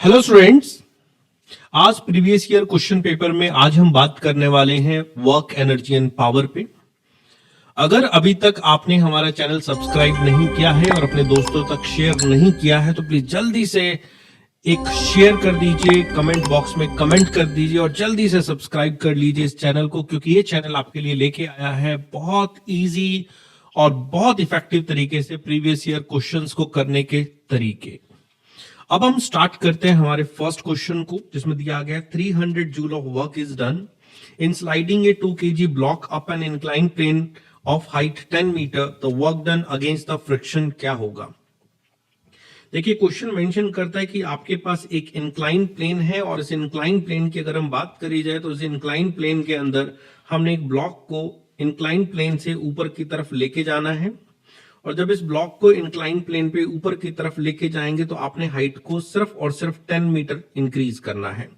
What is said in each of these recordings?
Hello students, आज previous year question paper में आज हम बात करने वाले हैं वर्क एनर्जी एंड पावर पे। अगर अभी तक आपने हमारा चैनल सब्सक्राइब नहीं किया है और अपने दोस्तों तक शेयर नहीं किया है तो प्लीज जल्दी से एक शेयर कर दीजिए, कमेंट बॉक्स में कमेंट कर दीजिए और जल्दी से सब्सक्राइब कर लीजिए इस चैनल को, क्योंकि ये चैनल आपके लिए लेके आया है बहुत इजी और बहुत इफेक्टिव तरीके से प्रीवियस ईयर क्वेश्चंस को करने के तरीके। अब हम स्टार्ट करते हैं हमारे फर्स्ट क्वेश्चन को, जिसमें दिया गया 300 joule of work is done in sliding a 2 kg block up an incline plane of height 10 metre. The work done against the friction क्या होगा। देखिए, क्वेश्चन मेंशन करता है कि आपके पास एक इंक्लाइन प्लेन है और इस इंक्लाइन प्लेन की अगर हम बात करी जाए तो इस इंक्लाइन प्लेन के अंदर हमने एक ब्लॉक को इंक्लाइन प्लेन से ऊपर की तरफ लेके जाना है और जब इस ब्लॉक को इंक्लाइन प्लेन पे ऊपर की तरफ लेके जाएंगे तो आपने हाइट को सिर्फ और सिर्फ 10 मीटर इंक्रीज करना है।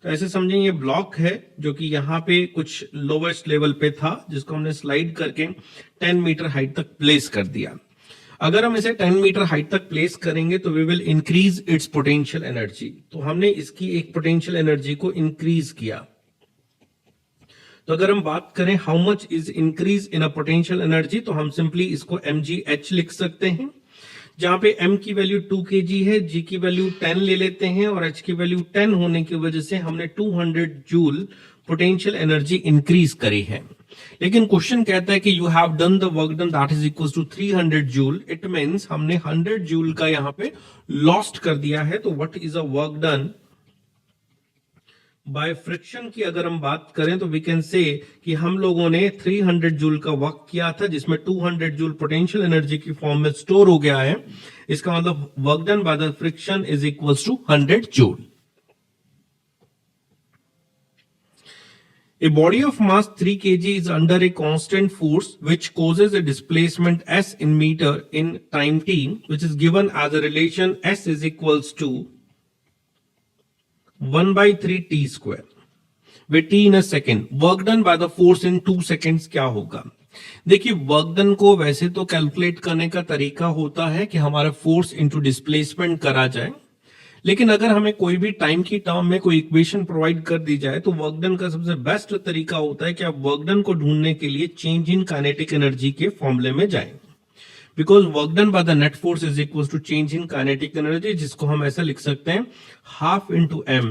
तो ऐसे समझें ये ब्लॉक है जो कि यहाँ पे कुछ लोवेस्ट लेवल पे था, जिसको हमने स्लाइड करके 10 मीटर हाइट तक प्लेस कर दिया। अगर हम इसे 10 मीटर हाइट तक प्लेस करेंगे तो we will increase its potential energy. तो हमने इसकी एक पोटेंशियल एनर्जी को इंक्रीज किया। तो अगर हम बात करें how much is increase in a potential energy, तो हम सिंपली इसको mgh लिख सकते हैं, जहां पे m की वैल्यू 2 kg है, g की वैल्यू 10 ले लेते हैं और h की वैल्यू 10 होने की वजह से हमने 200 जूल पोटेंशियल एनर्जी इंक्रीज करी है। लेकिन क्वेश्चन कहता है कि you have done the work done that is equal to 300 joule. It means हमने 100 जूल का यहां पे लॉस्ट कर दिया है। तो what is a work done by friction की अगर हम बात करें तो वी कैन से कि हम लोगों ने 300 जूल का वर्क किया था, जिसमें 200 जूल पोटेंशियल एनर्जी की फॉर्म में स्टोर हो गया है। इसका मतलब work done by the friction is equals to 100 joule. A body of mass 3 kg is under a constant force which causes a displacement s in meter in time t, which is given as a relation s is equals to 1/3 t square with t in a second. Work done by the force in 2 seconds क्या होगा। देखिए, work done को वैसे तो calculate करने का तरीका होता है कि हमारा फोर्स इंटू डिस्प्लेसमेंट करा जाए, लेकिन अगर हमें कोई भी टाइम की टर्म में कोई इक्वेशन प्रोवाइड कर दी जाए तो वर्क डन का सबसे बेस्ट तरीका होता है कि आप वर्क डन को ढूंढने के लिए चेंज इन काइनेटिक एनर्जी के फॉर्मूले में जाएं। Because work done by the net force is equal to change in kinetic energy, जिसको हम ऐसा लिख सकते हैं half into m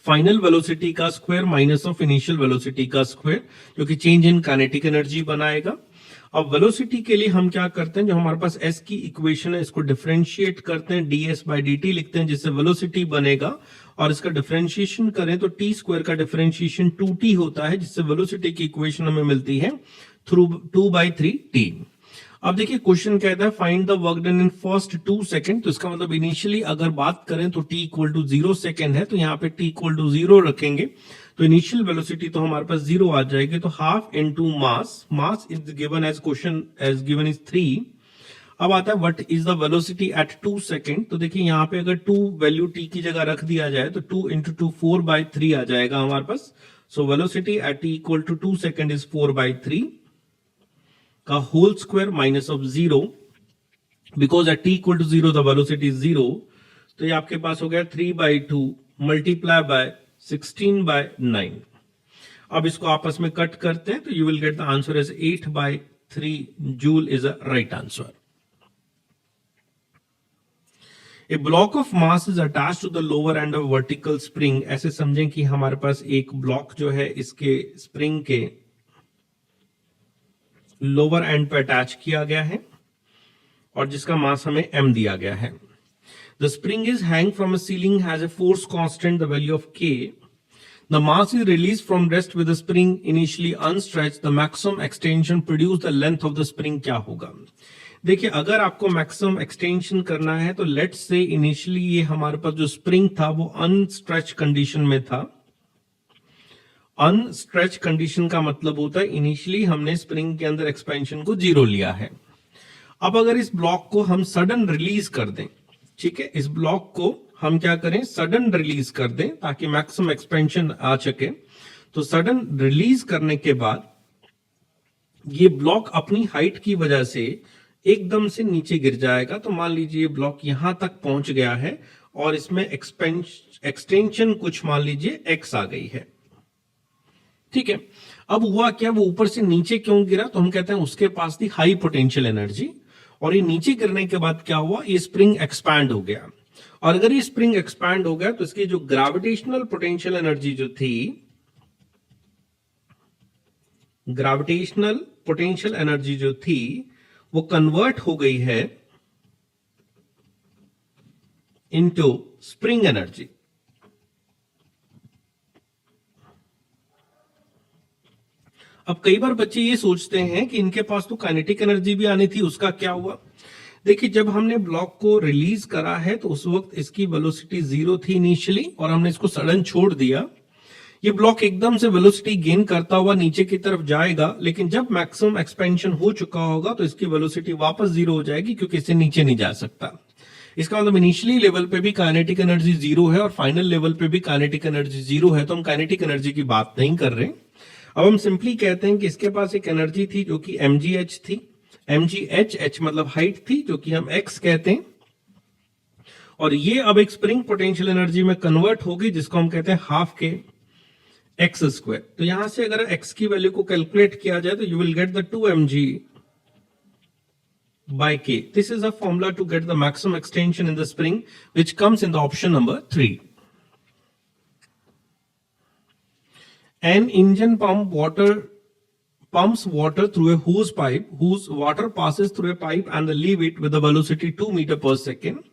final velocity का square minus of initial velocity का स्क्वायर, जो कि चेंज इन काइनेटिक एनर्जी बनाएगा। अब वेलोसिटी के लिए हम क्या करते हैं, जो हमारे पास s की इक्वेशन है इसको डिफरेंशिएट करते हैं, ds/dt लिखते हैं, जिससे वेलोसिटी बनेगा और इसका डिफरेंशिएशन करें तो t स्क्वायर का डिफरेंशिएशन 2t होता है, जिससे वेलोसिटी की इक्वेशन हमें मिलती है थ्रू 2/3t। अब देखिए, क्वेश्चन कहता है find the work done in first 2 second. तो इसका मतलब इनिशियली अगर बात करें तो t इक्वल टू 0 सेकंड है, तो यहाँ पे t इक्वल टू 0 रखेंगे तो इनिशियल वेलोसिटी तो हमारे पास 0 आ जाएगी। तो half into mass is given as question as given is 3। अब आता है what is the velocity at 2 second. तो देखिए, यहाँ पे अगर 2 वैल्यू t की जगह रख दिया जाए तो 2 इंटू 2 4/3 आ जाएगा हमारे पास। So velocity at t equal to 2 second is 4/3 का whole square minus of 0, because at t equal to 0 the velocity is 0। तो ये आपके पास हो गया 3/2 मल्टीप्लाई बाय 16/9। अब इसको आपस में कट करते हैं तो you will get the answer as 8/3 joule is a right answer. A block of mass is attached to the lower end of vertical spring। ऐसे समझें कि हमारे पास एक ब्लॉक जो है इसके स्प्रिंग के लोअर एंड पे अटैच किया गया है और जिसका मास हमें m दिया गया है। The spring is hang from a ceiling, has a force constant, the value of k. The mass is released from rest with the spring initially unstretched. The maximum extension produce the length of the spring क्या होगा। देखिए, अगर आपको maximum extension करना है तो let's say initially ये हमारे पास जो स्प्रिंग था वो अनस्ट्रेच कंडीशन में था। अनस्ट्रेच कंडीशन का मतलब होता है इनिशियली हमने स्प्रिंग के अंदर एक्सपेंशन को 0 लिया है। अब अगर इस ब्लॉक को हम सडन रिलीज कर दें, ठीक है, इस ब्लॉक को हम क्या करें, सडन रिलीज कर दें ताकि मैक्सिमम एक्सपेंशन आ सके। तो सडन रिलीज करने के बाद ये ब्लॉक अपनी हाइट की वजह से एकदम से नीचे गिर जाएगा। तो मान लीजिए ये ब्लॉक यहां तक पहुंच गया है और इसमें एक्सटेंशन कुछ मान लीजिए x आ गई है। ठीक है, अब हुआ क्या, वो ऊपर से नीचे क्यों गिरा, तो हम कहते हैं उसके पास थी हाई पोटेंशियल एनर्जी, और ये नीचे गिरने के बाद क्या हुआ, ये स्प्रिंग एक्सपैंड हो गया, और अगर ये स्प्रिंग एक्सपैंड हो गया तो इसकी जो ग्रेविटेशनल पोटेंशियल एनर्जी जो थी, ग्रेविटेशनल पोटेंशियल एनर्जी जो थी वो कन्वर्ट हो गई है इनटू स्प्रिंग एनर्जी। अब कई बार बच्चे ये सोचते हैं कि इनके पास तो काइनेटिक एनर्जी भी आनी थी, उसका क्या हुआ। देखिए, जब हमने ब्लॉक को रिलीज करा है तो उस वक्त इसकी वेलोसिटी 0 थी इनिशियली, और हमने इसको सडन छोड़ दिया। ये ब्लॉक एकदम से वेलोसिटी गेन करता हुआ नीचे की तरफ जाएगा, लेकिन जब मैक्सिमम एक्सपेंशन हो चुका होगा तो इसकी वेलोसिटी वापस 0 हो जाएगी, क्योंकि इससे नीचे नहीं जा सकता। इसका मतलब इनिशियली लेवल पे भी काइनेटिक एनर्जी 0 है और फाइनल लेवल पे भी काइनेटिक एनर्जी 0 है, तो हम काइनेटिक एनर्जी की बात नहीं कर रहे। अब हम सिंपली कहते हैं कि इसके पास एक एनर्जी थी जो कि mgh थी, mgh मतलब हाइट थी, जो कि हम x कहते हैं, और ये अब एक स्प्रिंग पोटेंशियल एनर्जी में कन्वर्ट होगी, जिसको हम कहते हैं हाफ के एक्स स्क्वायर। तो यहां से अगर x की वैल्यू को कैलकुलेट किया जाए तो you will get the 2mg by k. This is a formula to get the maximum extension in the spring, which comes in the option number 3. An engine pumps water through a hose pipe, whose water passes through a pipe and they leave it with a velocity 2 meter per second.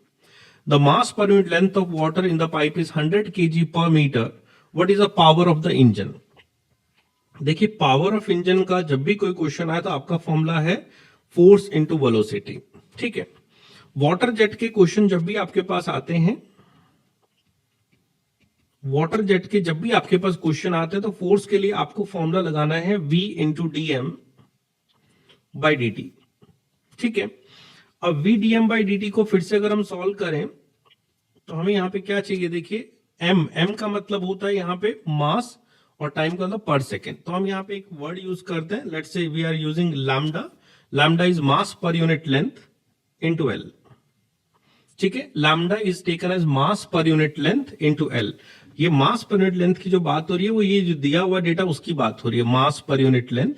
The mass per unit length of water in the pipe is 100 kg per meter. What is the power of the engine? देखिए, power of engine का जब भी कोई question आए तो आपका formula है force into velocity. ठीक है, वाटर जेट के क्वेश्चन जब भी आपके पास आते हैं, वाटर जेट के जब भी आपके पास क्वेश्चन आते हैं तो फोर्स के लिए आपको फॉर्मूला लगाना है v into D M by D T. ठीक है, अब v D M by D T को फिर से अगर हम सॉल्व करें तो हमें यहां पे क्या चाहिए, देखिए m का मतलब होता है यहां पे मास, और टाइम का मतलब पर सेकेंड। तो हम यहाँ पे एक वर्ड यूज करते हैं, let's say we are using lambda. Lambda is mass पर यूनिट लेंथ इनटू एल। ठीक है, lambda is taken as mass पर यूनिट लेंथ इनटू एल। ये मास पर यूनिट लेंथ की जो बात हो रही है वो ये जो दिया हुआ डेटा उसकी बात हो रही है, मास पर यूनिट लेंथ।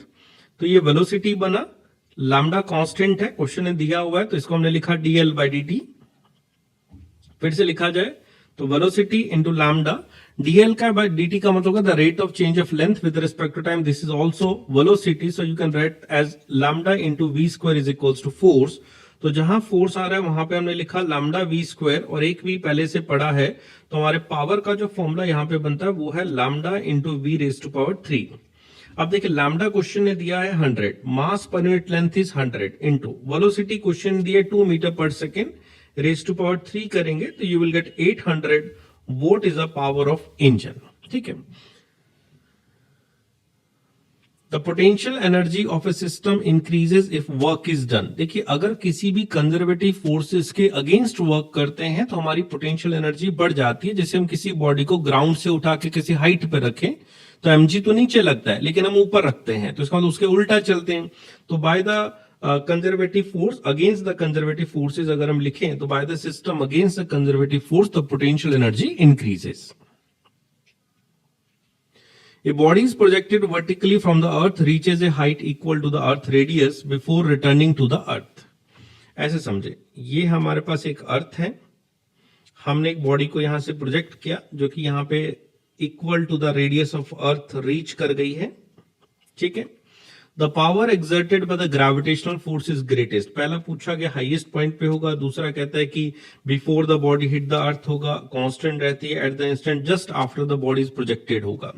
तो ये वेलोसिटी बना, लैम्डा कांस्टेंट है, क्वेश्चन में दिया हुआ है, तो इसको हमने लिखा dl बाई dt। फिर से लिखा जाए तो वेलोसिटी इंटू लैम्डा, dl का बाय dt का मतलब होगा the rate of change of length with respect to time. This is also velocity, so you can write as lambda into v square is equals to force. तो जहां force आ रहा है वहां पे हमने लिखा लैम्डा v स्क्वायर, और एक v पहले से पड़ा है, तो हमारे पावर का जो फॉर्मूला यहां पे बनता है वो है lambda into v raise to power 3। अब देखिए, लैम्डा क्वेश्चन ने दिया है 100, मास पर unit length is 100 into velocity question दिया 2 मीटर पर सेकेंड, रेज टू पावर 3 करेंगे तो you will gate 800 vote is the power of engine. ठीक है, the potential energy of A system increases if work is done. देखिए, अगर किसी भी कंजर्वेटिव फोर्सेस के अगेंस्ट वर्क करते हैं तो हमारी पोटेंशियल एनर्जी बढ़ जाती है। जैसे हम किसी बॉडी को ग्राउंड से उठा के किसी हाइट पे रखें तो mg तो नीचे लगता है, लेकिन हम ऊपर रखते हैं तो इसका मतलब उसके उल्टा चलते हैं। तो by the conservative force against the conservative forces अगर हम लिखें तो by the system against the conservative force the potential energy increases. A body is projected vertically from the earth reaches a height equal to the earth radius before returning to the earth. ऐसे समझे, ये हमारे पास एक अर्थ है, हमने एक body को यहां से प्रोजेक्ट किया जो कि यहां पे equal to the radius of Earth reach कर गई है। ठीक है, the power exerted by the gravitational force is greatest. पहला पूछा गया हाईएस्ट पॉइंट पे होगा, दूसरा कहता है कि before the body hit the अर्थ होगा, कांस्टेंट रहती है, eight the instant just after the body is projected होगा।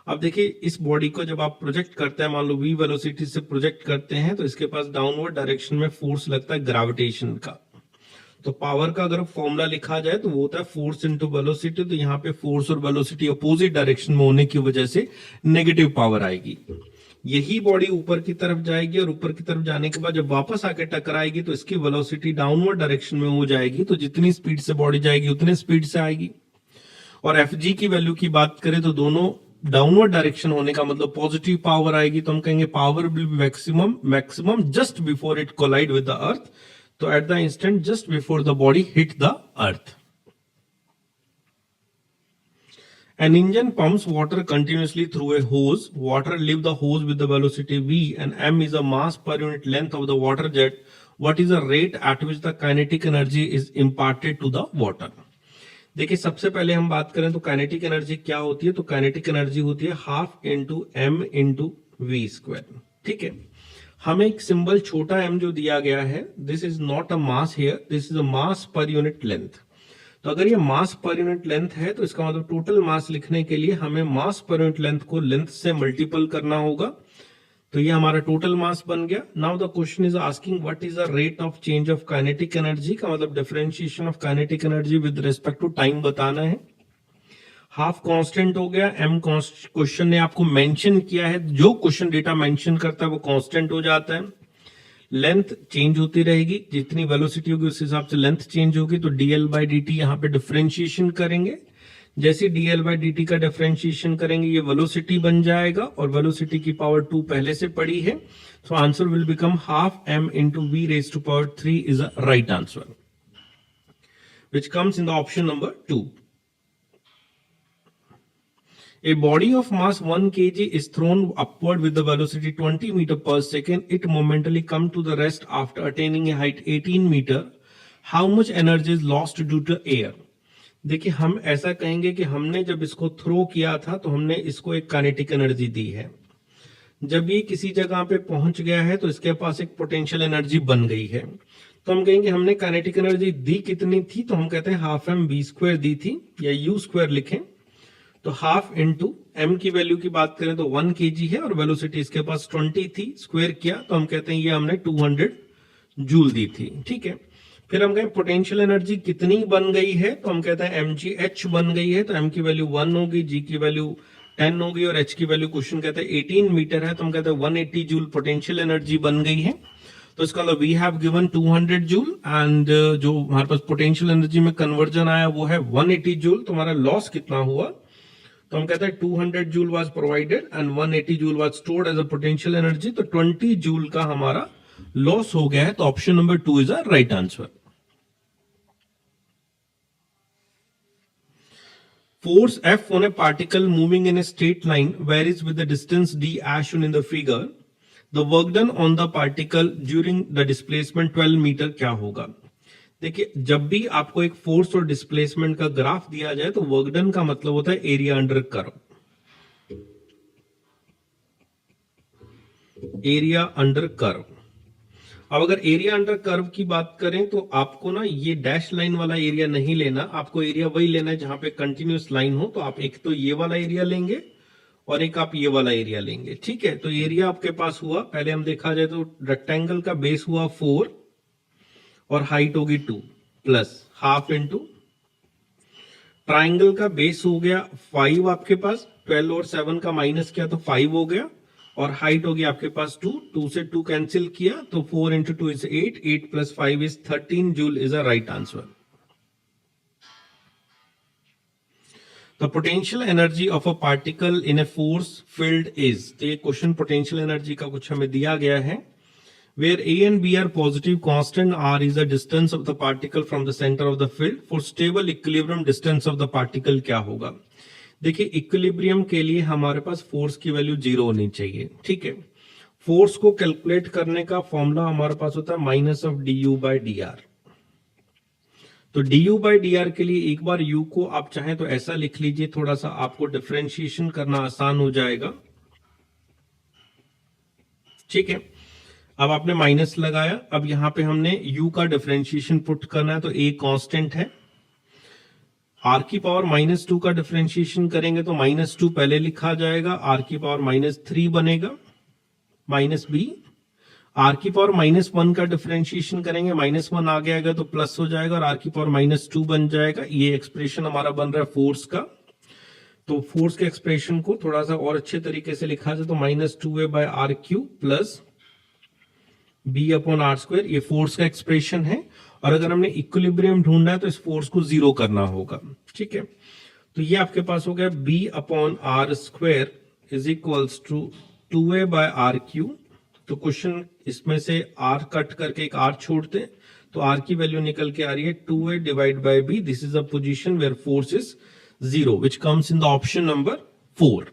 अब देखिए, इस बॉडी को जब आप प्रोजेक्ट करते हैं, मान लो v वेलोसिटी से प्रोजेक्ट करते हैं, तो इसके पास डाउनवर्ड डायरेक्शन में फोर्स लगता है ग्रेविटेशन का। तो पावर का अगर फॉर्मूला लिखा जाए तो वो होता है फोर्स इनटू वेलोसिटी। तो यहाँ पे फोर्स और वेलोसिटी अपोजिट डायरेक्शन में होने की वजह से नेगेटिव पावर आएगी। यही बॉडी ऊपर की तरफ जाएगी और ऊपर की तरफ जाने के बाद जब वापस आके टकराएगी तो इसकी वेलोसिटी डाउनवर्ड डायरेक्शन में हो जाएगी। तो जितनी स्पीड से बॉडी जाएगी उतने स्पीड से आएगी। और एफजी की वैल्यू की बात करें तो दोनों डाउनवर्ड डायरेक्शन होने का मतलब पॉजिटिव पावर आएगी। तो हम कहेंगे power will be maximum just before it collide with the earth. तो at the instant just before the body hit the earth. An engine pumps water continuously through a hose. Water leave the hose with the velocity v and m is the mass per unit length of the water jet. What is the rate at which the kinetic energy is imparted to the water? देखिए सबसे पहले हम बात करें तो kinetic energy क्या होती है, तो काइनेटिक एनर्जी होती है half into M into V square. ठीक है, हमें एक सिंबल छोटा m जो दिया गया है, this is not a mass here, this is अ मास पर यूनिट लेंथ। तो अगर ये मास पर यूनिट लेंथ है तो इसका मतलब टोटल मास लिखने के लिए हमें मास पर यूनिट लेंथ को लेंथ से मल्टीपल करना होगा, तो ये हमारा टोटल मास बन गया। Now the question is asking what is the rate of change of kinetic energy, का मतलब differentiation of kinetic energy with respect to time बताना है। हाफ कांस्टेंट हो गया, एम क्वेश्चन ने आपको मेंशन किया है, जो क्वेश्चन डेटा मेंशन करता है वो कांस्टेंट हो जाता है। लेंथ चेंज होती रहेगी, जितनी वेलोसिटी होगी उस हिसाब से लेंथ चेंज होगी, तो dl बाई dt यहाँ पे डिफरेंशिएशन करेंगे। जैसे dl बाई dt का डिफरेंशिएशन करेंगे ये वेलोसिटी बन जाएगा, और वेलोसिटी की पावर 2 पहले से पड़ी है, so answer will become half m into v raise to power 3 is a right answer which comes in the option number 2। A body of mass 1 kg is thrown upward with the velocity 20 meter per second. It momentarily come to the rest after attaining a height 18 meter. How much energy is lost due to air? देखिए हम ऐसा कहेंगे कि हमने जब इसको throw किया था तो हमने इसको एक काइनेटिक एनर्जी दी है। जब ये किसी जगह पे पहुंच गया है तो इसके पास एक पोटेंशियल एनर्जी बन गई है, तो हम कहेंगे हमने काइनेटिक एनर्जी दी कितनी थी, तो हम कहते हैं हाफ एम वी स्क्वायर दी थी, या यू स्क्वायर लिखें। तो हाफ इंटू एम की वैल्यू की बात करें तो 1 kg है और वेलोसिटी इसके पास 20 थी, स्क्वायर किया तो हम कहते हैं ये हमने 200 जूल दी थी। ठीक है, फिर हम कहें पोटेंशियल एनर्जी कितनी बन गई है, तो हम कहते हैं mgh बन गई है, तो m की वैल्यू 1 होगी, g की वैल्यू 10 होगी, और h की वैल्यू क्वेश्चन कहते हैं 18 मीटर है, तो हम कहते हैं 180 जूल पोटेंशियल एनर्जी बन गई है। तो इसका मतलब we have given 200 joule and जो हमारे पास पोटेंशियल एनर्जी में कन्वर्जन आया वो है 180 जूल। तो हमारा लॉस कितना हुआ, तो हम कहते हैं 200 joule was provided and 180 joule was stored as a potential energy, तो 20 जूल का हमारा लॉस हो गया है, तो option number 2 is a right answer. Force F on a particle moving in a straight line varies with the distance d as shown in the figure. The work done on the particle during the displacement 12 metre क्या होगा। देखिए जब भी आपको एक force और displacement का graph दिया जाए तो वर्क डन का मतलब होता है area under curve, area under curve. अब अगर एरिया अंडर कर्व की बात करें तो आपको ना ये डैश लाइन वाला एरिया नहीं लेना, आपको एरिया वही लेना है जहां पे कंटिन्यूस लाइन हो। तो आप एक तो ये वाला एरिया लेंगे और एक आप ये वाला एरिया लेंगे। ठीक है, तो एरिया आपके पास हुआ, पहले हम देखा जाए तो रेक्टेंगल का बेस हुआ 4 और हाइट होगी 2 प्लस हाफ इंटू ट्राइंगल का बेस हो गया 5 आपके पास, 12 और 7 का माइनस किया तो 5 हो गया, और हाइट होगी आपके पास 2 से 2 कैंसिल किया तो 4 into 2 is 8 plus 5 is 13 joule is a right answer. The potential energy of a particle in a force field is, तो ये क्वेश्चन पोटेंशियल एनर्जी का कुछ हमें दिया गया है। Where A and B are positive, constant R is the distance of the particle from the center of the field. For stable equilibrium, distance of the particle क्या होगा। देखिए इक्विलिब्रियम के लिए हमारे पास फोर्स की वैल्यू 0 होनी चाहिए। ठीक है, फोर्स को कैलकुलेट करने का फॉर्मूला हमारे पास होता है minus of D U by D R. तो D U by D R के लिए एक बार u को आप चाहें तो ऐसा लिख लीजिए, थोड़ा सा आपको डिफरेंशिएशन करना आसान हो जाएगा। ठीक है, अब आपने माइनस लगाया, अब यहां पे हमने u का डिफरेंशिएशन पुट करना है, तो a कांस्टेंट है, r की पावर -2 का डिफरेंशिएशन करेंगे तो -2 पहले लिखा जाएगा, r की पावर -3 बनेगा माइनस b, r की पावर -1 का डिफरेंशिएशन करेंगे, -1 आ गया तो प्लस हो जाएगा और r की पावर -2 बन जाएगा। ये एक्सप्रेशन हमारा बन रहा है फोर्स का। तो फोर्स के एक्सप्रेशन को थोड़ा सा और अच्छे तरीके से लिखा जाए तो -2a by R cube plus b upon R square, ये फोर्स का एक्सप्रेशन है। और अगर हमने इक्विलिब्रियम ढूंढना है तो इस फोर्स को 0 करना होगा। ठीक है, तो ये आपके पास हो गया b upon R square is equals to 2a by R cube. तो क्वेश्चन इसमें से r कट करके एक r छोड़ते हैं तो r की वैल्यू निकल के आ रही है 2a divide by b। This is a position where force is 0, which comes in the option number 4.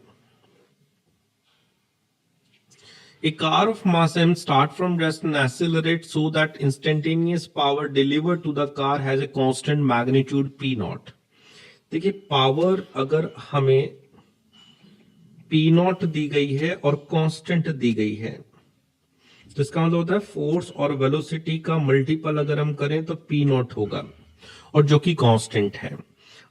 A car of mass m start from rest and accelerate so that instantaneous power delivered to the car has a constant magnitude p naught. देखिए power अगर हमें p not the गई है और constant दी गई है तो इसका मतलब होता है फोर्स और वेलोसिटी का मल्टीपल अगर हम करें तो p नॉट होगा और जो कि कांस्टेंट है।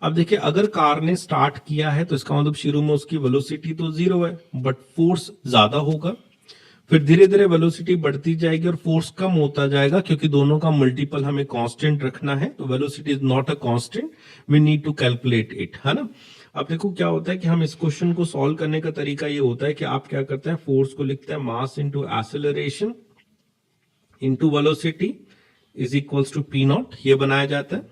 अब देखिए अगर कार ने स्टार्ट किया है तो इसका मतलब शुरू में उसकी वेलोसिटी तो 0 है बट फोर्स ज्यादा होगा, फिर धीरे धीरे वेलोसिटी बढ़ती जाएगी और फोर्स कम होता जाएगा क्योंकि दोनों का मल्टीपल हमें कांस्टेंट रखना है। तो velocity is not a constant, we need to calculate it, है ना। अब देखो क्या होता है कि हम इस क्वेश्चन को सॉल्व करने का तरीका ये होता है कि आप क्या करते हैं, फोर्स को लिखते हैं mass into acceleration into velocity is equals to P naught, ये बनाया जाता है।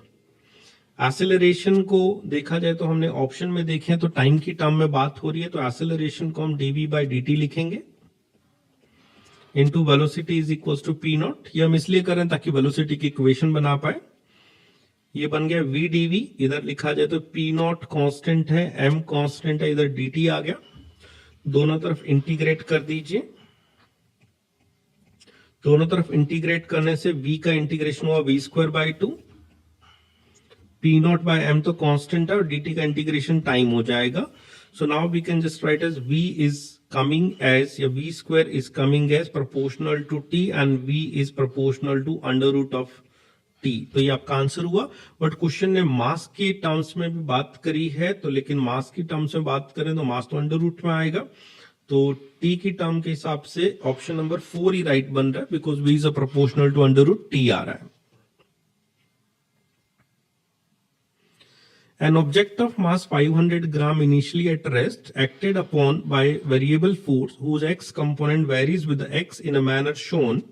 एक्सेलरेशन को देखा जाए तो हमने ऑप्शन में देखे हैं तो टाइम की टर्म में बात हो रही है, तो एक्सेलरेशन को हम dv बाई dt लिखेंगे into velocity is equals to P naught. ये हम इसलिए करें ताकि वेलोसिटी की इक्वेशन बना पाए। ये बन गया v dv, इधर लिखा जाए तो p नॉट कांस्टेंट है, m कांस्टेंट है, इधर dt आ गया। दोनों तरफ इंटीग्रेट कर दीजिए, दोनों तरफ इंटीग्रेट करने से v का इंटीग्रेशन हुआ v square by 2, p naught by m तो कांस्टेंट है और dt का इंटीग्रेशन टाइम हो जाएगा। So now we can just write as v is coming as, या v square is coming as proportional to t and v is proportional to under root of t। तो ये आपका answer हुआ। But question ने मास की terms में भी बात करी है, तो लेकिन मास की टर्म्स में बात करें तो मास तो अंडर रूट में आएगा, तो t की टर्म के हिसाब से ऑप्शन नंबर 4 ही राइट बन रहा है because v is a proportional to under root t आ रहा है। An object of mass 500 gram initially at rest acted upon by variable force whose x component varies with the x in a manner shown.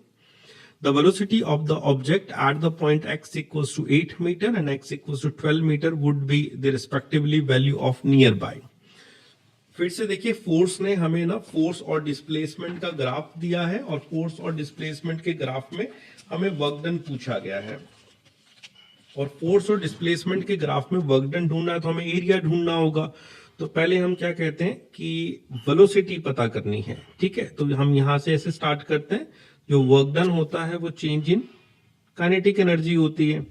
The velocity of the object at the point x equals to 8 meter and x equals to 12 meter would be the respectively value of nearby. फिर से देखिए force ने हमें ना force और displacement का graph दिया है और फोर्स और डिस्प्लेसमेंट के ग्राफ में हमें वर्क डन पूछा गया है और फोर्स और डिस्प्लेसमेंट के ग्राफ में वर्क डन ढूंढना है तो हमें एरिया ढूंढना होगा। तो पहले हम क्या कहते हैं कि वेलोसिटी पता करनी है, ठीक है। तो हम यहां से ऐसे स्टार्ट करते हैं, जो वर्क डन होता है वो चेंज इन काइनेटिक एनर्जी होती है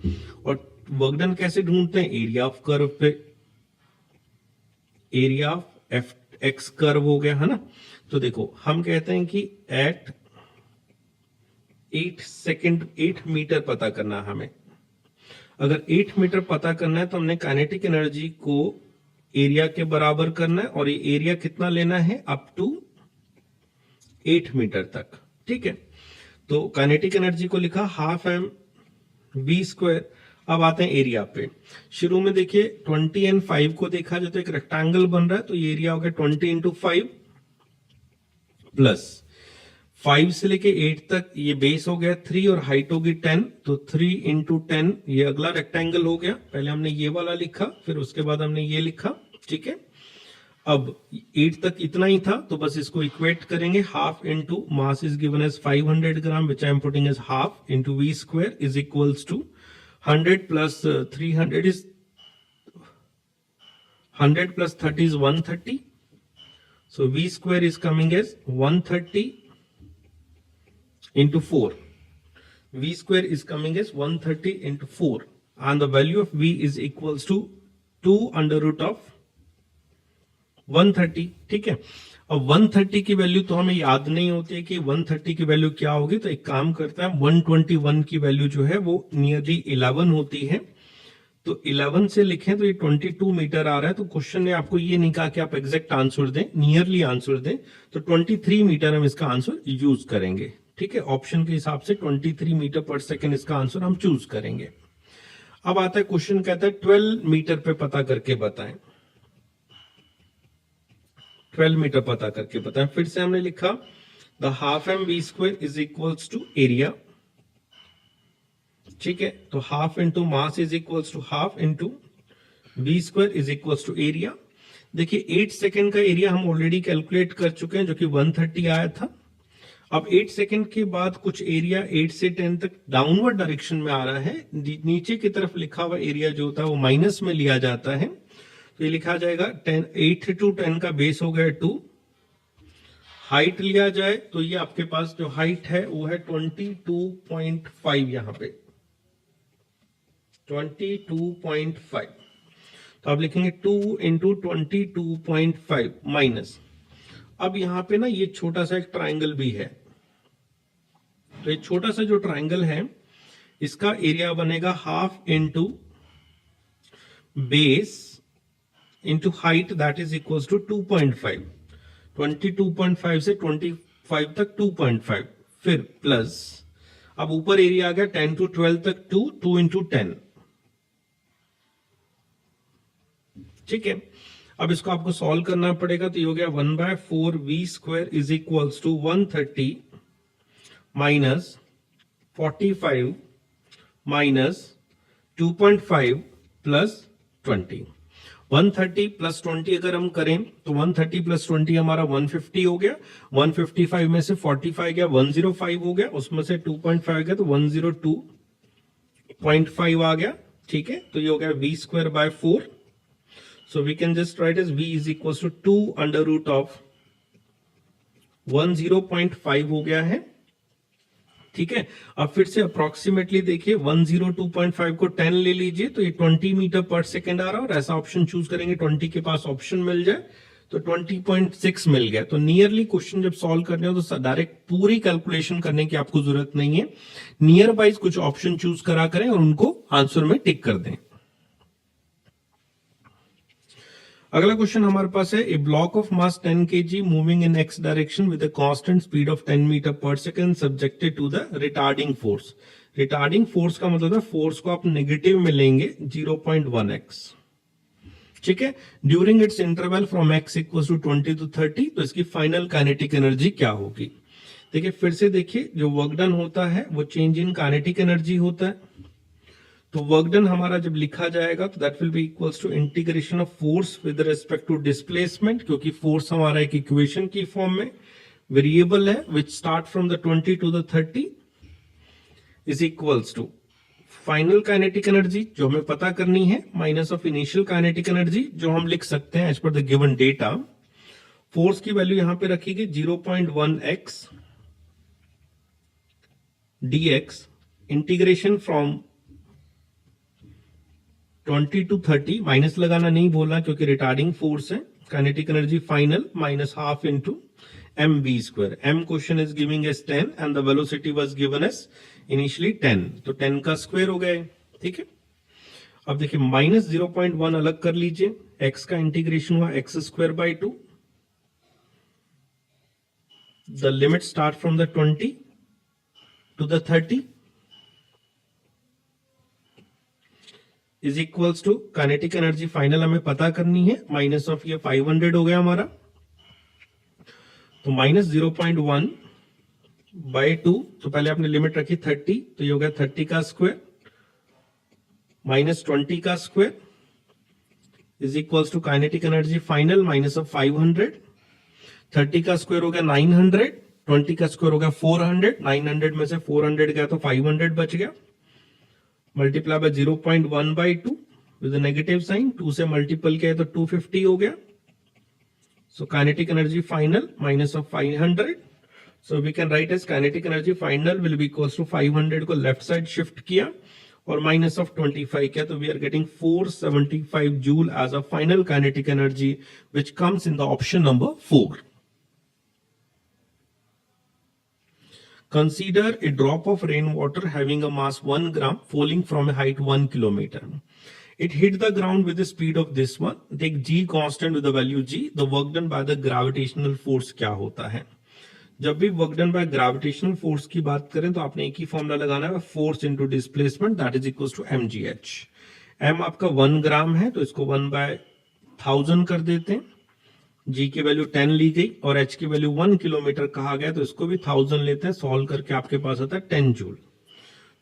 और वर्क डन कैसे ढूंढते हैं, एरिया ऑफ कर्व पे, area of F x curve हो गया, है ना। तो देखो हम कहते हैं कि एट 8 सेकेंड 8 मीटर पता करना है हमें। अगर 8 मीटर पता करना है तो हमने काइनेटिक एनर्जी को एरिया के बराबर करना है और ये एरिया कितना लेना है, अप टू 8 मीटर तक, ठीक है। तो काइनेटिक एनर्जी को लिखा हाफ एम वी स्क्वायर। अब आते हैं एरिया पे। शुरू में देखिए 20 एंड 5 को देखा जाए तो एक रेक्टेंगल बन रहा है, तो ये एरिया हो गया 20 इंटू 5 प्लस 5 से लेके 8 तक ये बेस हो गया 3 और हाइट होगी 10, तो 3 इंटू 10 ये अगला रेक्टेंगल हो गया। पहले हमने ये वाला लिखा, फिर उसके बाद हमने ये लिखा, ठीक है। अब 8 तक इतना ही था तो बस इसको इक्वेट करेंगे, half into mass is given as 500 gram which I am putting as half into V square is equals to 100 plus 300 is 100 plus 30 is 130, so V square is coming as 130 into 4. V square is coming as 130 into 4 and the value of V is equals to 2 under root of 130, ठीक है। अब 130 की value तो हमें याद नहीं होती है कि 130 की वैल्यू क्या होगी, तो एक काम करता है 121 की वैल्यू जो है वो नियरली 11 होती है, तो 11 से लिखें तो ये 22 मीटर आ रहा है। तो क्वेश्चन ने आपको ये नहीं कहा कि आप एग्जैक्ट आंसर दें, नियरली आंसर दें, तो 23 मीटर हम इसका आंसर यूज करेंगे, ठीक है। ऑप्शन के हिसाब से 23 मीटर पर सेकेंड इसका आंसर हम चूज करेंगे। अब आता है क्वेश्चन कहता है 12 मीटर पे पता करके बताएं, 12 मीटर पता करके बताएं। फिर से हमने लिखा the half M V square is equals to area, ठीक है। तो half into mass is equals to half into V square is equals to area. देखिए 8 सेकेंड का एरिया हम ऑलरेडी कैलकुलेट कर चुके हैं जो कि 130 आया था। अब 8 सेकेंड के बाद कुछ एरिया 8 से 10 तक डाउनवर्ड डायरेक्शन में आ रहा है, नीचे की तरफ लिखा हुआ एरिया जो होता है वो माइनस में लिया जाता है। तो तो ये लिखा जाएगा 10 8 to 10 का बेस हो गया 2। हाइट लिया जाए तो ये आपके पास जो हाइट है वो है 22.5, यहां पे 22.5। तो आप लिखेंगे 2 इंटू 22.5 माइनस, अब यहां पे ना ये छोटा सा एक ट्राइंगल भी है, तो ये छोटा सा जो ट्राइंगल है इसका एरिया बनेगा half into base into height, that is equals to 2.5। 22.5 से 25 तक 2.5, फिर प्लस, अब ऊपर एरिया आ गया 10 to 12 तक 2 इंटू 10। ठीक है, अब इसको आपको सॉल्व करना पड़ेगा, तो ये हो गया 1/4v² is equals to 130 minus 45 minus 2.5 plus 20। 130 plus 20 अगर हम करें तो 130 प्लस 20 हमारा 150 हो गया। 155 में से 45 गया 105 हो गया, उसमें से 2.5 गया तो 102.5 आ गया। ठीक है, तो ये हो गया v²/4। So we can just write as v is equal to 2 under root of 10.5 हो गया है। ठीक है, अब फिर से अप्रोक्सीमेटली देखिए 102.5 को 10 ले लीजिए तो ये 20 मीटर पर सेकेंड आ रहा है, और ऐसा ऑप्शन चूज करेंगे 20 के पास ऑप्शन मिल जाए तो 20.6 मिल गया। तो नियरली क्वेश्चन जब सॉल्व करने हो तो डायरेक्ट पूरी कैलकुलेशन करने की आपको जरूरत नहीं है, नियर बाइज कुछ ऑप्शन चूज करा करें और उनको आंसर में टिक कर दें। अगला क्वेश्चन हमारे पास है, a block of mass 10 kg moving in x direction with a constant speed of 10 metre पर second subjected to the retarding force. Retarding force का मतलब है फोर्स को आप नेगेटिव में लेंगे 0.1x। ठीक है, during its interval from x equals to 20 to 30, तो इसकी फाइनल काइनेटिक एनर्जी क्या होगी। देखिए फिर से देखिए, जो वर्क डन होता है वो चेंज इन काइनेटिक एनर्जी होता है। तो वर्क डन हमारा जब लिखा जाएगा तो that will be equals to integration of force with respect to displacement, क्योंकि फोर्स हमारा एक इक्वेशन की फॉर्म में वेरिएबल है which start from the 20 to the 30 is equals to final kinetic energy जो हमें पता करनी है minus of initial kinetic energy जो हम लिख सकते हैं as per the given data. Force की वैल्यू यहां पे रखिएगी 0.1x dx, integration from 20 to 30, minus लगाना नहीं बोला क्योंकि रिटार्डिंग फोर्स है। Kinetic energy final minus half into mv²। m question is giving S 10 and the velocity was given S initially 10, तो 10 का स्क्वायर हो गया। ठीक है, अब देखिए माइनस 0.1 अलग कर लीजिए, x का इंटीग्रेशन हुआ x²/2। The limit start from the 20 to the 30 is equals to kinetic energy final हमें पता करनी है, माइनस ऑफ ये 500 हो गया हमारा, तो माइनस 0.1/2। तो पहले आपने लिमिट रखी 30, तो ये हो गया 30 का स्क्वायर माइनस 20 का square is equals to kinetic energy final minus of 500। 30 का स्क्वायर हो गया 900, 20 का स्क्वायर हो गया 400, 900 में से 400 गया तो 500 बच गया, multiply by 0.1/2 with negative sign, 2 से मल्टीपल किया तो 250 हो गया। So kinetic energy final minus of 500, so we can write as kinetic energy final will be equals to 500 को लेफ्ट साइड शिफ्ट किया और माइनस ऑफ 25 किया, तो we are getting 475 joule as a final kinetic energy which comes in the option number 4। Consider a drop of rainwater having a mass 1 gram falling from a height 1 kilometer. It hit the ground with the speed of this one. Take g constant with the value g. The work done by the gravitational force क्या होता है। जब भी work done by gravitational force की बात करें तो आपने एक ही फॉर्मूला लगाना है, force into displacement that is equals to mgh। m आपका 1 ग्राम है तो इसको 1/1000 कर देते हैं, g की वैल्यू 10 ली गई और h की वैल्यू 1 किलोमीटर कहा गया तो इसको भी 1000 लेते हैं, सॉल्व करके आपके पास आता है 10 जूल।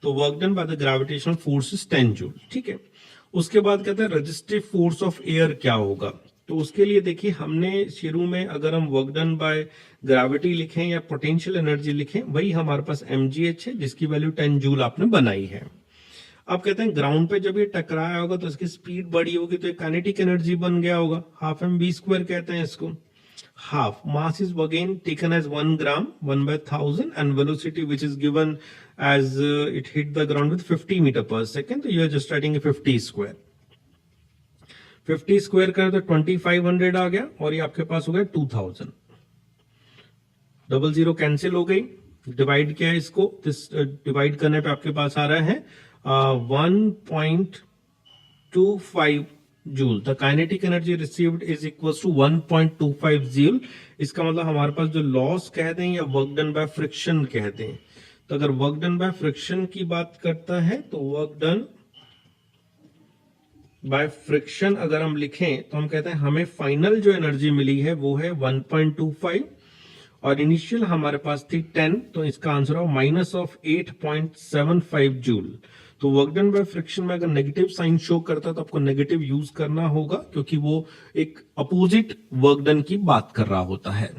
तो work done by the gravitational force is 10 joule. ठीक है, उसके बाद कहते हैं रेजिस्टिव फोर्स ऑफ एयर क्या होगा। तो उसके लिए देखिए हमने शुरू में अगर हम वर्क डन बाय ग्रेविटी लिखें या पोटेंशियल एनर्जी लिखें, वही हमारे पास mgh है जिसकी वैल्यू 10 जूल आपने बनाई है। अब कहते हैं ग्राउंड पे जब ये टकराया होगा तो इसकी स्पीड बढ़ी होगी, तो काइनेटिक एनर्जी बन गया होगा, हाफ एम वी स्क्वायर कहते हैं इसको. Half mass is again taken as 1 gram 1/1000 and velocity which is given as it hit the ground with 50 meter per second. So you are just writing a 50 square. 50 square करें तो 2500 आ गया और ये आपके पास हो गया 2000. डबल जीरो कैंसिल हो गई, डिवाइड किया इसको, डिवाइड करने पे आपके पास आ रहा है 1.25 joule. The kinetic energy received is equal to 1.25 joule. इसका मतलब हमारे पास जो लॉस कह दें या वर्क डन बाय फ्रिक्शन कह दें, तो अगर वर्क डन बाय फ्रिक्शन की बात करता है तो वर्क डन बाय फ्रिक्शन अगर हम लिखें तो हम कहते हैं हमें फाइनल जो एनर्जी मिली है वो है 1.25 और इनिशियल हमारे पास थी 10, तो इसका आंसर हो माइनस ऑफ 8.75 जूल. तो वर्क डन बाय फ्रिक्शन में अगर नेगेटिव साइन शो करता है तो आपको नेगेटिव यूज करना होगा क्योंकि वो एक अपोजिट वर्क डन की बात कर रहा होता है.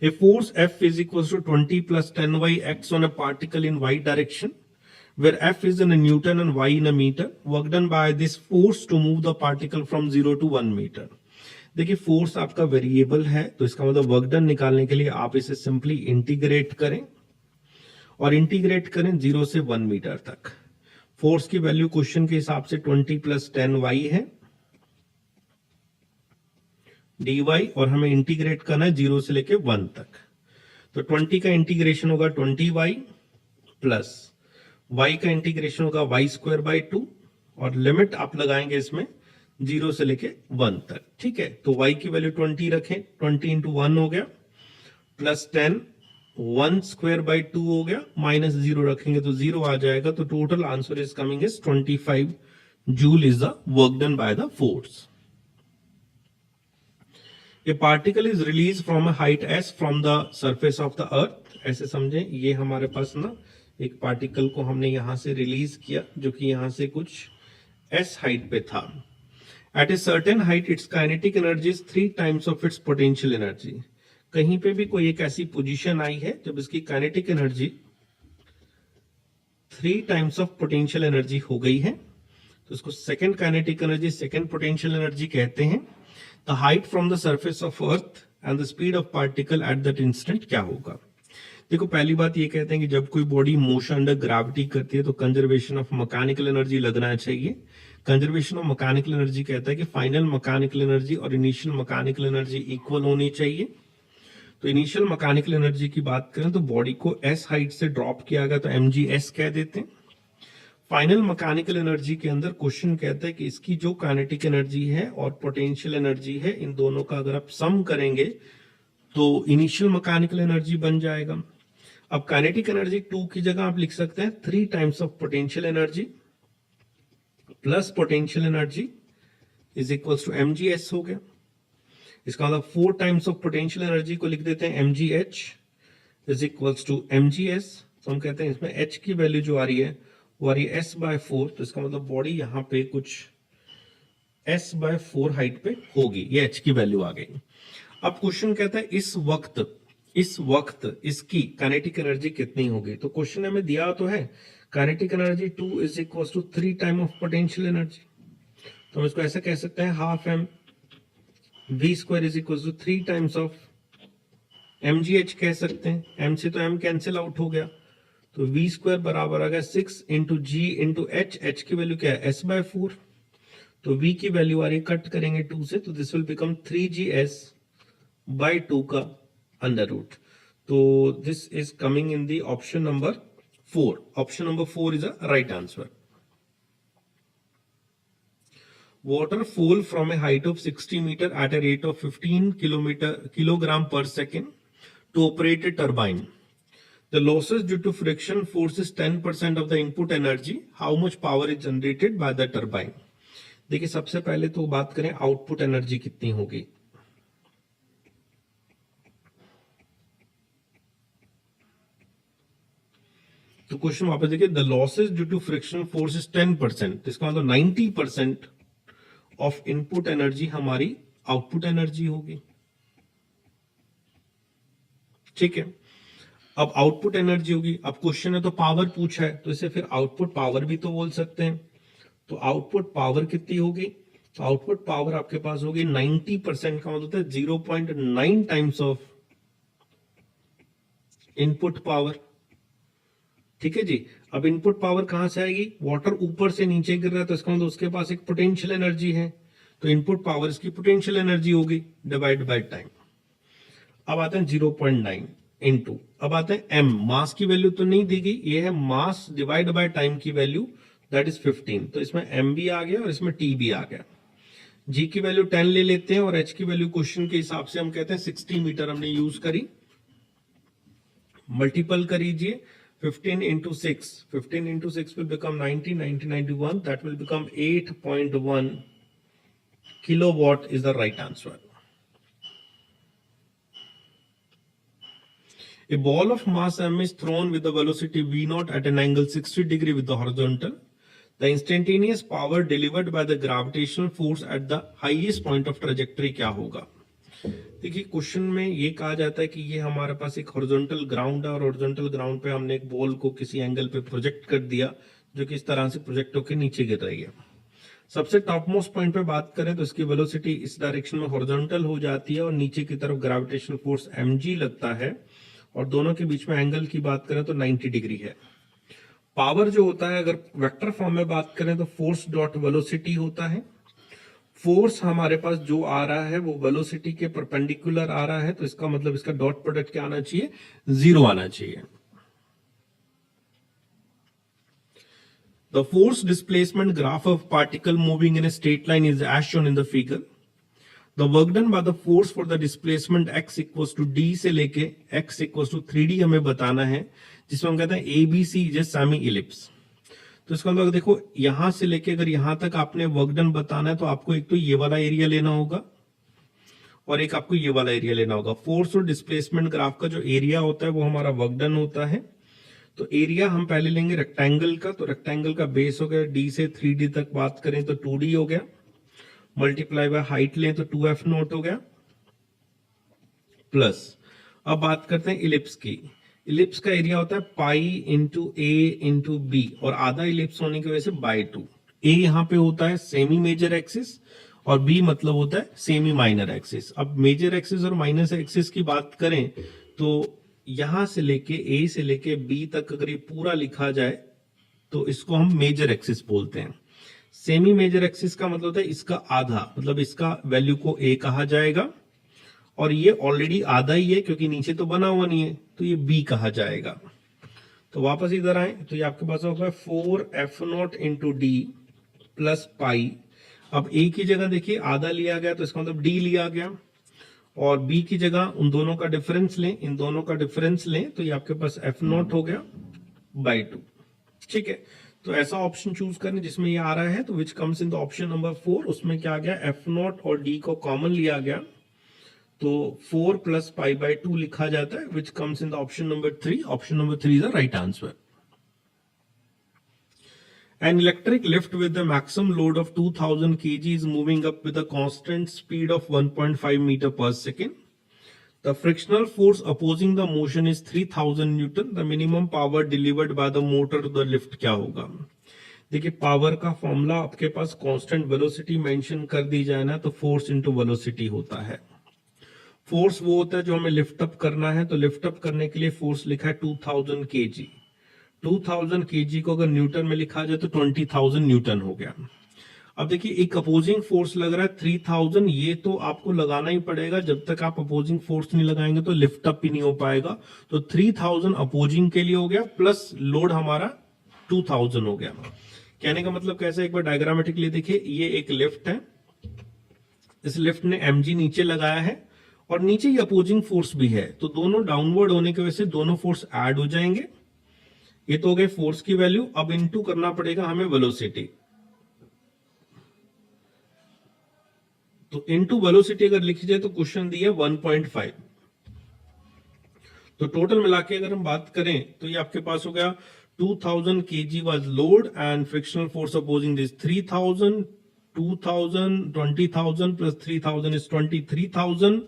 A force F is equals to 20 plus 10y x on a particle in y direction, where F is in a Newton and y in a meter. Work done by this force to move the particle from 0 to 1 meter. देखिए force आपका variable है तो इसका मतलब work done निकालने के लिए आप इसे सिंपली इंटीग्रेट करें और इंटीग्रेट करें 0 से 1 मीटर तक. फोर्स की वैल्यू क्वेश्चन के हिसाब से 20 प्लस 10y है dy और हमें इंटीग्रेट करना है 0 से लेके 1 तक. तो 20 का इंटीग्रेशन होगा 20y प्लस y का इंटीग्रेशन होगा y स्क्वायर बाई 2 और लिमिट आप लगाएंगे इसमें 0 से लेके 1 तक. ठीक है, तो y की वैल्यू 20 रखें, 20 इंटू 1 हो गया प्लस 10 1 स्क्वायर बाई 2 हो गया, माइनस 0 रखेंगे तो 0 आ जाएगा. तो total answer is coming is 25 joule is the work done by the force. A particle is released from a height s from the surface of the earth. ऐसे समझें, ये हमारे पास ना एक पार्टिकल को हमने यहां से रिलीज किया जो कि यहां से कुछ s हाइट पे था. At a certain height, its kinetic energy is 3 times of its potential energy. कहीं पे भी कोई एक ऐसी पोजीशन आई है जब इसकी kinetic energy 3 times of potential energy हो गई है तो इसको second kinetic energy, second potential energy कहते हैं. The height from the surface of earth and the speed of particle at that instant क्या होगा. देखो पहली बात ये कहते हैं कि जब कोई बॉडी मोशन अंडर ग्रेविटी करती है तो कंजर्वेशन ऑफ मैकेनिकल एनर्जी लगना चाहिए. कंजर्वेशन ऑफ मैकेनिकल एनर्जी कहता है कि फाइनल मैकेनिकल एनर्जी और इनिशियल मैकेनिकल एनर्जी इक्वल होनी चाहिए. तो इनिशियल मैकेनिकल एनर्जी की बात करें तो बॉडी को एस हाइट से ड्रॉप किया गया तो mgs कह देते हैं. फाइनल मैकेनिकल एनर्जी के अंदर क्वेश्चन कहता है कि इसकी जो काइनेटिक एनर्जी है और पोटेंशियल एनर्जी है इन दोनों का अगर आप सम करेंगे तो इनिशियल मैकेनिकल एनर्जी बन जाएगा. अब काइनेटिक एनर्जी 2 की जगह आप लिख सकते हैं 3 times of potential energy plus potential energy is equals to mgs हो गया. इसका मतलब 4 टाइम्स ऑफ पोटेंशियल एनर्जी को लिख देते हैं mgh is equals to mgs. तो हम कहते हैं इसमें h की वैल्यू जो आ रही है वो आ रही है s बाय 4. तो इसका मतलब बॉडी यहाँ पे कुछ s बाय 4 हाइट पे होगी, ये h की वैल्यू आ गई. अब क्वेश्चन कहता है इस वक्त इसकी काइनेटिक एनर्जी कितनी होगी. तो क्वेश्चन हमें दिया तो है kinetic energy 2 is equals to 3 time of potential energy. तो हम इसको ऐसा कह सकते हैं half m v square is equal to 3 times of mgh कह सकते हैं. m से तो m कैंसिल आउट हो गया तो v स्क्वायर बराबर आ गया 6 इंटू g इंटू h की वैल्यू क्या है s बाय 4. तो v की वैल्यू आ रही है, कट करेंगे 2 से तो this will become 3gs bye 2 का अंडर रूट. तो this is coming in the option number 4. Option number 4 is a right answer. Water fall from a height of 60 meter at a rate of 15 kilogram per second to operate a turbine. The losses due to friction force is 10% of the input energy. How much power is generated by the turbine? देखिए सबसे पहले तो बात करें output energy कितनी होगी. तो question वापस देखिए, the losses due to friction force is 10%. इसका मतलब 90% ऑफ इनपुट एनर्जी हमारी आउटपुट एनर्जी होगी. ठीक है, अब आउटपुट एनर्जी होगी, अब क्वेश्चन है तो पावर पूछा है, तो इसे फिर आउटपुट पावर भी तो बोल सकते हैं। तो आउटपुट पावर कितनी होगी, तो आउटपुट पावर आपके पास होगी 90% का मतलब होता है 0.9 टाइम्स ऑफ इनपुट पावर। ठीक है जी। अब इनपुट पावर कहां से आएगी, वाटर ऊपर से नीचे गिर रहा है तो इसका मतलब उसके पास एक पोटेंशियल एनर्जी है, तो इनपुट पावर इसकी पोटेंशियल एनर्जी होगी डिवाइड बाय टाइम। अब आते हैं 0.9 इनटू, अब आते हैं एम, मास की वैल्यू तो नहीं दी गई, ये है मास डिवाइड बाय टाइम की वैल्यू, दैट इज 15। तो इसमें एम भी आ गया और इसमें टी भी आ गया। जी की वैल्यू 10 ले लेते हैं और एच की वैल्यू क्वेश्चन के हिसाब से हम कहते हैं 60 मीटर हमने यूज करी। मल्टीपल करीजिए 15 into 6, 15 into 6 will become 90, 90, 91, that will become 8.1 kilowatt is the right answer. A ball of mass m is thrown with the velocity v0 at an angle 60 degree with the horizontal. The instantaneous power delivered by the gravitational force at the highest point of trajectory क्या होगा। देखिए question में ये कहा जाता है कि ये हमारे पास एक हॉरिजॉन्टल ग्राउंड है और हॉरिजॉन्टल ग्राउंड पे हमने एक बॉल को किसी एंगल पे प्रोजेक्ट कर दिया जो कि इस तरह से प्रोजेक्ट होकर नीचे गिर रही है। सबसे टॉप मोस्ट पॉइंट पे बात करें तो इसकी वेलोसिटी इस डायरेक्शन में हॉरिजॉन्टल हो जाती है और नीचे की तरफ ग्रेविटेशनल फोर्स mg लगता है और दोनों के बीच में एंगल की बात करें तो 90 डिग्री है। पावर जो होता है अगर वेक्टर फॉर्म में बात करें तो फोर्स डॉट वेलोसिटी होता है। फोर्स हमारे पास जो आ रहा है वो वेलोसिटी के परपेंडिकुलर आ रहा है, तो इसका मतलब इसका डॉट प्रोडक्ट क्या आना चाहिए, 0 आना चाहिए। The force displacement graph of particle moving in a straight line is as shown in the figure. The work done by the force for the displacement x equals to d से लेके x equals to 3d हमें बताना है, जिसमें हम कहते हैं ABC is a semi ellipse। तो इसका मतलब देखो यहां से लेके अगर यहां तक आपने वर्क डन बताना है तो आपको एक तो ये वाला एरिया लेना होगा और एक आपको ये वाला एरिया लेना होगा। फोर्स और डिस्प्लेसमेंट ग्राफ का जो एरिया होता है वो हमारा वर्क डन होता है। तो एरिया हम पहले लेंगे रेक्टेंगल का, तो रेक्टेंगल का बेस हो गया डी से 3d तक बात करें तो 2d हो गया, मल्टीप्लाई बाय हाइट लें तो 2f नोट हो गया, प्लस अब बात करते हैं इलिप्स की। इलिप्स का एरिया होता है पाई इंटू ए इंटू बी और आधा इलिप्स होने की वजह से बाय 2। ए यहाँ पे होता है सेमी मेजर एक्सिस और बी मतलब होता है सेमी माइनर एक्सिस। अब मेजर एक्सिस और माइनर एक्सिस की बात करें तो यहां से लेके ए से लेके बी तक अगर ये पूरा लिखा जाए तो इसको हम मेजर एक्सिस बोलते हैं। सेमी मेजर एक्सिस का मतलब होता है इसका आधा, मतलब इसका वैल्यू को ए कहा जाएगा और ये ऑलरेडी आधा ही है क्योंकि नीचे तो बना हुआ नहीं है, तो ये बी कहा जाएगा। तो वापस इधर आए तो ये आपके पास होगा 4f0 into D plus pi. अब ए की जगह देखिए आधा लिया गया तो इसका मतलब डी लिया गया और बी की जगह उन दोनों का डिफरेंस लें, इन दोनों का डिफरेंस लें तो ये आपके पास f0 हो गया बाई 2। ठीक है, तो ऐसा ऑप्शन चूज करें जिसमें ये आ रहा है तो विच comes in the option number 4। उसमें क्या आ गया, f0 और d को कॉमन लिया गया तो 4 प्लस पाई बाई 2 लिखा जाता है, विच comes in the option number 3। Option number 3 is the right answer. An electric lift with a maximum load of 2000 kg is moving up with a constant speed of 1.5 meter per second. The frictional force opposing the motion is 3000 Newton. The minimum power delivered by the motor to the lift क्या होगा। देखिए power का formula आपके पास constant velocity mention कर दी जाए ना तो force into velocity होता है। फोर्स वो होता है जो हमें लिफ्ट अप करना है, तो लिफ्ट अप करने के लिए फोर्स लिखा है 2000 kg। 2000 kg को अगर न्यूटन में लिखा जाए तो 20,000 न्यूटन हो गया। अब देखिए एक अपोजिंग फोर्स लग रहा है 3000, ये तो आपको लगाना ही पड़ेगा, जब तक आप अपोजिंग फोर्स नहीं लगाएंगे तो लिफ्ट अप ही नहीं हो पाएगा। तो 3000 अपोजिंग के लिए हो गया प्लस लोड हमारा 2000 हो गया। कहने का मतलब कैसे, एक बार डायग्रामेटिकली देखिए, ये एक लिफ्ट है, इस लिफ्ट ने mg नीचे लगाया है और नीचे ये अपोजिंग फोर्स भी है, तो दोनों डाउनवर्ड होने की वजह से दोनों फोर्स ऐड हो जाएंगे। ये तो हो गए फोर्स की वैल्यू। अब इनटू करना पड़ेगा हमें वेलोसिटी, तो इनटू वेलोसिटी अगर लिखी जाए तो क्वेश्चन दिया 1.5। तो टोटल मिला के अगर हम बात करें तो ये आपके पास हो गया 2000 kg was load and frictional force opposing this 3000, 2000, 20,000 plus 3000 is 23,000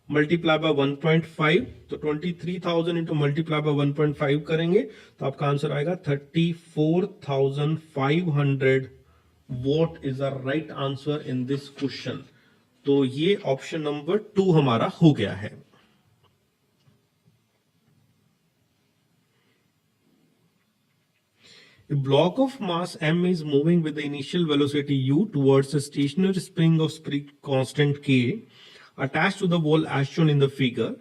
multiply by 1.5, तो 23,000 इंटू मल्टीप्लाई बाय 1.5 करेंगे तो आपका आंसर आएगा 34,500 what is the right answer in this question. तो ये ऑप्शन नंबर 2 हमारा हो गया है। A block of mass m is moving with the initial velocity u towards a stationary spring of spring constant k attached to the wall as shown in the figure.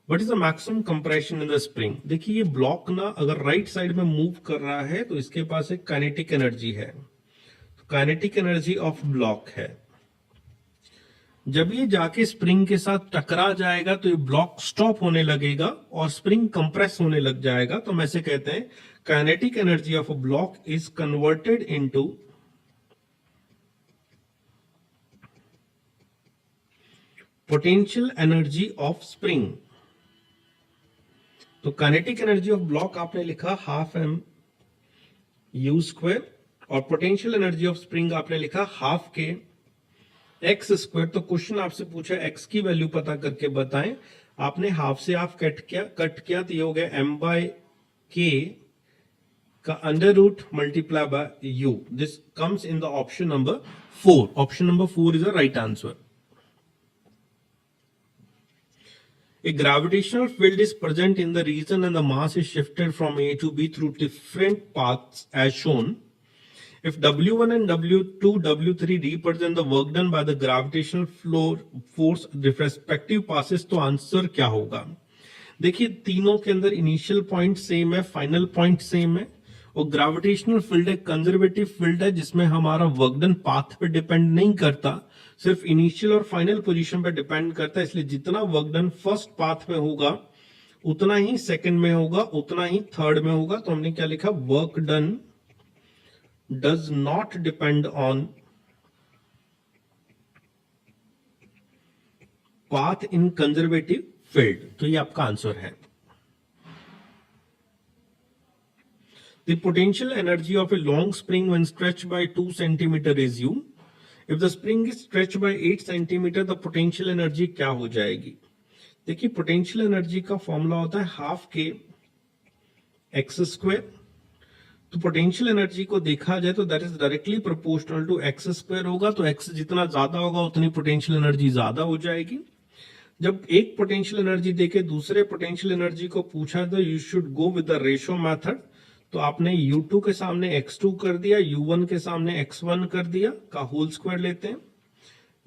What is the maximum compression in the spring? देखिए ये block ना अगर right side में move कर रहा है तो इसके पास एक काइनेटिक एनर्जी है, तो काइनेटिक एनर्जी ऑफ ब्लॉक है। जब ये जाके स्प्रिंग के साथ टकरा जाएगा तो ये ब्लॉक स्टॉप होने लगेगा और स्प्रिंग कंप्रेस होने लग जाएगा। तो हम ऐसे कहते हैं kinetic energy of a block is converted into potential energy of spring. तो काइनेटिक एनर्जी ऑफ ब्लॉक आपने लिखा हाफ एम यू स्क्वायर और पोटेंशियल एनर्जी ऑफ स्प्रिंग आपने लिखा हाफ के एक्स स्क्वायर। तो क्वेश्चन आपसे पूछा एक्स की वैल्यू पता करके बताएं। आपने हाफ से हाफ कट किया तो ये हो गया एम बाय के का under root multiply by U. This comes in the option number 4। Option number 4 is the right answer. A gravitational field is present in the region and the mass is shifted from A to B through different paths as shown. If W1 and W2, W3 represent the work done by the gravitational force respective passes, तो answer क्या होगा? देखिए तीनों के अंदर initial point same है, final point same है और ग्रेविटेशनल फील्ड एक कंजर्वेटिव फील्ड है जिसमें हमारा वर्क डन पाथ पे डिपेंड नहीं करता, सिर्फ इनिशियल और फाइनल पोजीशन पे डिपेंड करता है। इसलिए जितना वर्क डन फर्स्ट पाथ में होगा उतना ही सेकंड में होगा, उतना ही थर्ड में होगा। तो हमने क्या लिखा? Work done does not depend on path in conservative field. तो ये आपका आंसर है। The potential energy of a long spring when stretched by 2 centimeter is U. If the spring is stretched by 8 centimeter, the potential energy क्या हो जाएगी? देखिए potential energy का formula होता है हाफ के एक्स स्क्वायर। तो potential energy को देखा जाए तो that is directly proportional to X square होगा। तो एक्स जितना ज्यादा होगा उतनी पोटेंशियल एनर्जी ज्यादा हो जाएगी। जब एक पोटेंशियल एनर्जी देके दूसरे पोटेंशियल एनर्जी को पूछा तो you should go with the ratio method. तो आपने U2 के सामने x2 कर दिया, U1 के सामने x1 कर दिया का होल स्क्वायर लेते हैं।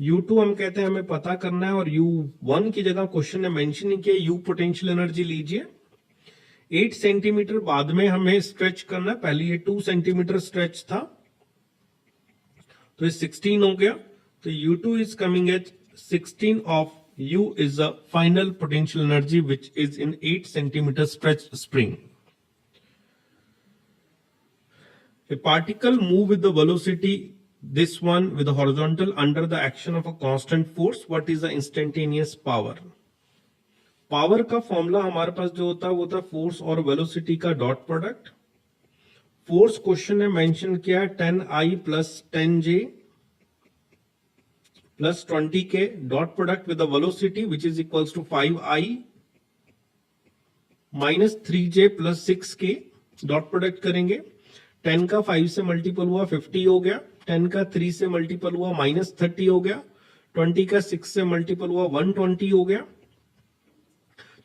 U2 हम कहते हैं हमें पता करना है और U1 की जगह क्वेश्चन ने मेंशन नहीं किया, U पोटेंशियल एनर्जी लीजिए। 8 सेंटीमीटर बाद में हमें स्ट्रेच करना है, पहले ये 2 सेंटीमीटर स्ट्रेच था तो ये 16 हो गया। तो U2 is coming at 16 of U is the final potential energy which is in 8 centimetre stretch spring. A particle move with the velocity, this one with the horizontal under the action of a constant force. What is the instantaneous power? Power का formula हमारे पास जो होता है वो होता है force और velocity का डॉट प्रोडक्ट। फोर्स क्वेश्चन ने मेंशन किया 10I plus 10J plus 20K dot product with the velocity which is equals to 5I minus 3J plus 6K dot product करेंगे। 10 का 5 से मल्टीपल हुआ 50 हो गया, 10 का 3 से मल्टीपल हुआ माइनस 30 हो गया, 20 का 6 से मल्टीपल हुआ 120 हो गया।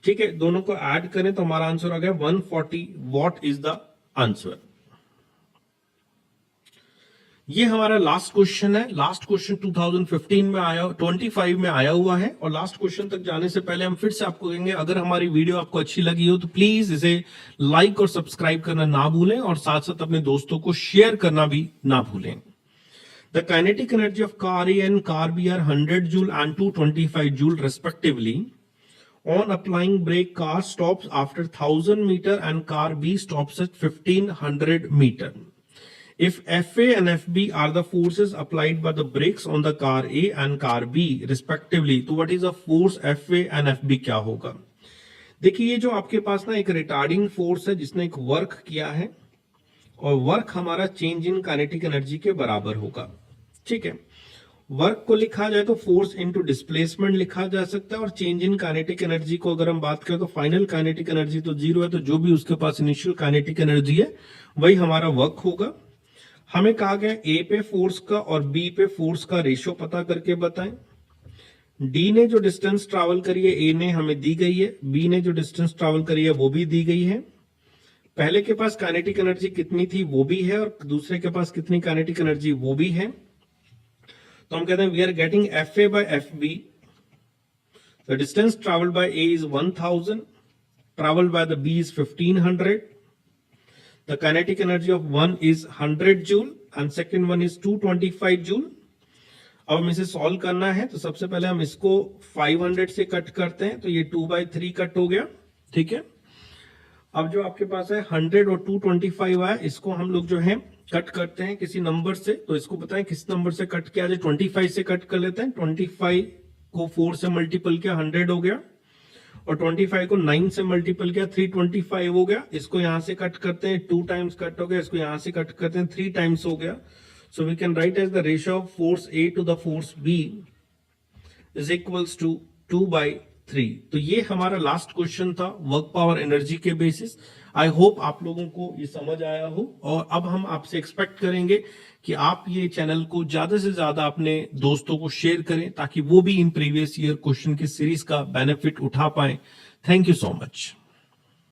ठीक है, दोनों को ऐड करें तो हमारा आंसर आ गया 140 वॉट इज द आंसर। ये हमारा लास्ट क्वेश्चन है। लास्ट क्वेश्चन 2015 में आया, 25 में आया हुआ है और लास्ट क्वेश्चन तक जाने से पहले हम फिर से आपको कहेंगे अगर हमारी वीडियो आपको अच्छी लगी हो तो प्लीज इसे लाइक और सब्सक्राइब करना ना भूलें और साथ साथ अपने दोस्तों को शेयर करना भी ना भूलें। The kinetic energy of car A and car B are 100 joule and 225 joule respectively. On applying brake, car stops after 1000 meter and car B stops at 1500 meter. If FA and FB are the forces applied by the brakes on the car A and car B respectively, तो what is the force FA and FB क्या होगा? देखिए ये जो आपके पास ना एक retarding force है जिसने एक वर्क किया है और वर्क हमारा चेंज इन काइनेटिक एनर्जी के बराबर होगा। ठीक है, वर्क को लिखा जाए तो फोर्स इनटू डिस्प्लेसमेंट लिखा जा सकता है, और चेंज इन काइनेटिक एनर्जी को अगर हम बात करें तो फाइनल काइनेटिक एनर्जी तो 0 है, तो जो भी उसके पास इनिशियल काइनेटिक एनर्जी है वही हमारा वर्क होगा। हमें कहा गया ए पे फोर्स का और बी पे फोर्स का रेशियो पता करके बताएं। डी ने जो डिस्टेंस ट्रैवल करी है ए ने हमें दी गई है, बी ने जो डिस्टेंस ट्रैवल करी है वो भी दी गई है। पहले के पास काइनेटिक एनर्जी कितनी थी वो भी है, और दूसरे के पास कितनी काइनेटिक एनर्जी वो भी है। तो हम कहते हैं we are getting F A by F B, the distance travelled by A is 1000, travelled by the B is 1500, the kinetic energy of one is 100 joule and second one is 225 joule. अब हम इसे solve करना है, तो सबसे पहले हम इसको 500 से कट करते हैं, तो ये 2/3 कट हो गया, ठीक है। अब जो आपके पास है 100 और 225 आया, इसको हम लोग जो है कट करते हैं किसी नंबर से, तो इसको बताएं किस नंबर से कट किया जाए। 25 से कट कर लेते हैं, 25 को 4 से मल्टीपल किया 100 हो गया, और 25 को 9 से मल्टीपल किया 325 हो गया। इसको यहां से कट करते हैं, 2 टाइम्स कट हो गया, इसको यहां से कट करते हैं 3 टाइम्स हो गया। So we can write as the ratio of force A to the force B is equals to 2/3। तो ये हमारा लास्ट क्वेश्चन था वर्क पावर एनर्जी के बेसिस। आई होप आप लोगों को ये समझ आया हो, और अब हम आपसे एक्सपेक्ट करेंगे कि आप ये चैनल को ज्यादा से ज्यादा अपने दोस्तों को शेयर करें ताकि वो भी इन प्रीवियस ईयर क्वेश्चन की सीरीज का बेनिफिट उठा पाए। Thank you so much.